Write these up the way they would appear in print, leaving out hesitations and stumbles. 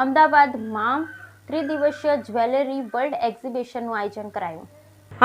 અમદાવાદમાં ત્રિદિવસીય jewellery world એક્ઝિબિશનનું આયોજન કરાયું।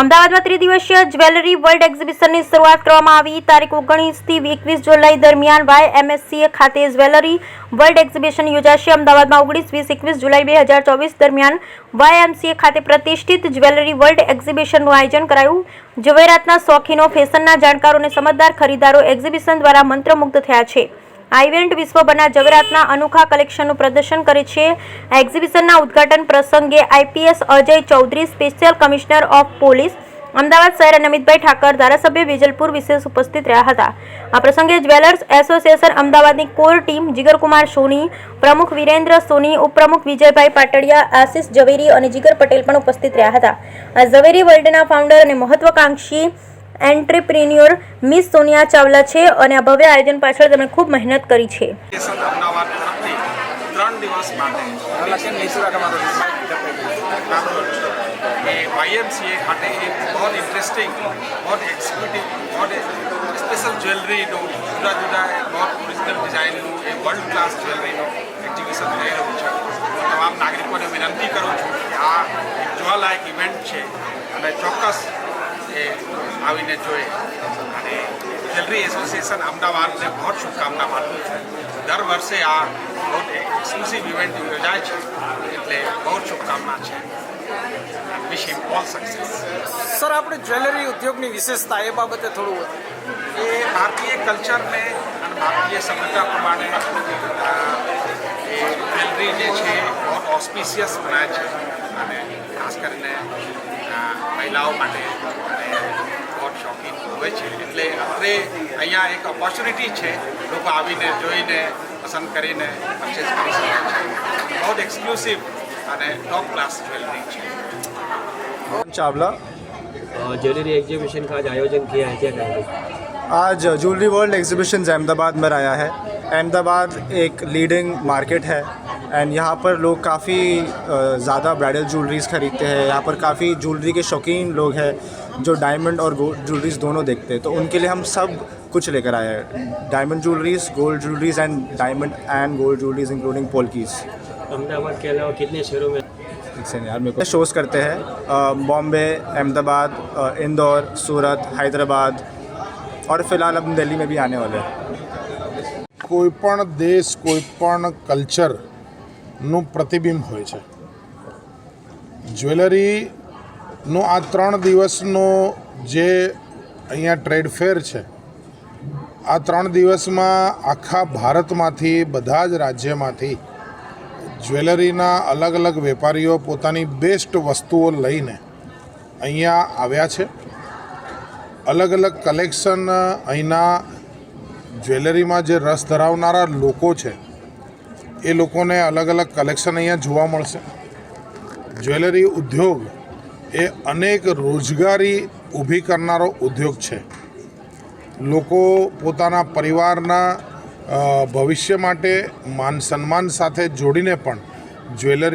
અમદાવાદમાં ત્રિદિવસીય જ્વેલરી વર્લ્ડ એક્ઝિબિશનની શરૂઆત કરવામાં આવી। તારીખ 19 થી 21 જુલાઈ દરમિયાન YMCA ખાતે જ્વેલરી વર્લ્ડ એક્ઝિબિશન યોજાશે। અમદાવાદમાં 19, 20, 21 જુલાઈ 2024 દરમિયાન YMCA ખાતે પ્રતિષ્ઠિત જ્વેલરી વર્લ્ડ એક્ઝિબિશનનું આયોજન કરાયું। જવેરાતના શોખીનો, ફેશનના જાણકારો અને સમજદાર ખરીદારો એક્ઝિબિશન દ્વારા મંત્રમુગ્ધ થયા છે। આ ઇવેન્ટ વિશ્વભરના જવેરાતના અનોખા કલેક્શનનું પ્રદર્શન કરે છે। આ એક્ઝિબિશનના ઉદ્ઘાટન પ્રસંગે IPS Ajay Chaudhary, special commissioner of police Ahmedabad શહેર અને અમિતભાઈ ઠાકર, ધારાસભ્ય વિજલપુર વિશેષ ઉપસ્થિત રહ્યા હતા। આ પ્રસંગે જ્વેલર્સ એસોસિએશન અમદાવાદની કોર ટીમ જીગરકુમાર સોની, પ્રમુખ વિરેન્દ્ર સોની, ઉપપ્રમુખ વિજયભાઈ પાટડિયા, આશિષ ઝવેરી અને જીગર પટેલ પણ ઉપસ્થિત રહ્યા હતા। આ ઝવેરી વર્લ્ડના ફાઉન્ડર અને મહત્વાકાંક્ષી એન્ટરપ્રિન્યોર મિસ સોનિયા ચાવલા છે અને આ ભવ્ય આયોજન પાછળ તેમણે ખૂબ મહેનત કરી છે। અમદાવાદ તરફથી 3 દિવસ માટે YMCA ખાતે એક બહુ ઇન્ટરેસ્ટિંગ, બહુ એક્ઝિક્યુટિવ, બહુ સ્પેશિયલ જ્વેલરીનું જુદા જુદા બહુ ઓરિજિનલ ડિઝાઇનનું એ વર્લ્ડ ક્લાસ જ્વેલરીનું એક્ઝિબિશન થઈ રહ્યું છે। તમામ નાગરિકોને વિનંતી કરું છું કે આ એક જોવાલાયક ઇવેન્ટ છે અને ચોક્કસ એ આવીને જોઈએ। અને જ્વેલરી એસોસિએશન અમદાવાદને બહુ શુભકામના પાઠવું છું। દર વર્ષે આ બહુ એક્સક્લુસિવ ઇવેન્ટ યોજાય છે, એટલે બહુ શુભકામના છે। વિશ હિમ ઓલ સક્સેસ। સર, આપણે જ્વેલરી ઉદ્યોગની વિશેષતા એ બાબતે થોડું એ ભારતીય કલ્ચરને અને ભારતીય સભ્યતા પ્રમાણે એ જ્વેલરી જે છે બહુ ઓસ્પિશિયસ બનાવે છે અને ખાસ કરીને મહિલાઓ માટે બહુ શોખીન હોય છે। એટલે આપણે અહીંયા એક ઓપોર્ચ્યુનિટી છે, લોકો આવીને જોઈને પસંદ કરીને પરચેસ કરી શકે છે। બહુ એક્સક્લુસિવ અને ટॉप क्लास ज्वेलरी है। चावला ज्वेलरी एग्जीबिशन का आज आयोजन किया है, क्या कहेंगे? आज ज्वेलरी वर्ल्ड एग्जीबिशन अहमदाबाद में आया है। अहमदाबाद एक लीडिंग मार्केट है एंड यहाँ पर लोग काफ़ी ज़्यादा ब्राइडल ज्वेलरीज खरीदते हैं। यहाँ पर काफ़ी ज्वेलरी के शौकीन लोग हैं जो डायमंड और गोल्ड ज्वेलरीज दोनों देखते हैं, तो उनके लिए हम सब कुछ लेकर आए हैं। Diamond jewelleries, gold jewelleries and diamond and gold jewelleries including polkis. Ahmedabad के अलावा कितने शहरों में यार मेरे को शोज़ करते हैं, बॉम्बे, अहमदाबाद, इंदौर, सूरत, हैदराबाद और फिलहाल अब दिल्ली में भी आने वाले हैं। कोईपण देश, कोईपण कल्चरનું પ્રતિબિંબ હોય છે। જ્વેલરીનો આ 3 દિવસનો જે અહીંયા ટ્રેડ ફેર છે, આ 3 દિવસમાં આખા ભારતમાંથી, બધા જ રાજ્યમાંથી જ્વેલરીના અલગ અલગ વેપારીઓ પોતાની બેસ્ટ વસ્તુઓ લઈને અહીંયા આવ્યા છે। અલગ અલગ કલેક્શન અહીંના જ્વેલરીમાં જે રસ ધરાવનારા લોકો છે એ લોકોને અલગ અલગ કલેક્શન અહીંયા જોવા મળશે। જ્વેલરી ઉદ્યોગ એ અનેક રોજગારી ઊભી કરનારો ઉદ્યોગ છે। લોકો પોતાના પરિવારના ભવિષ્ય માટે માન સન્માન સાથે જોડીને પણ જ્વેલરી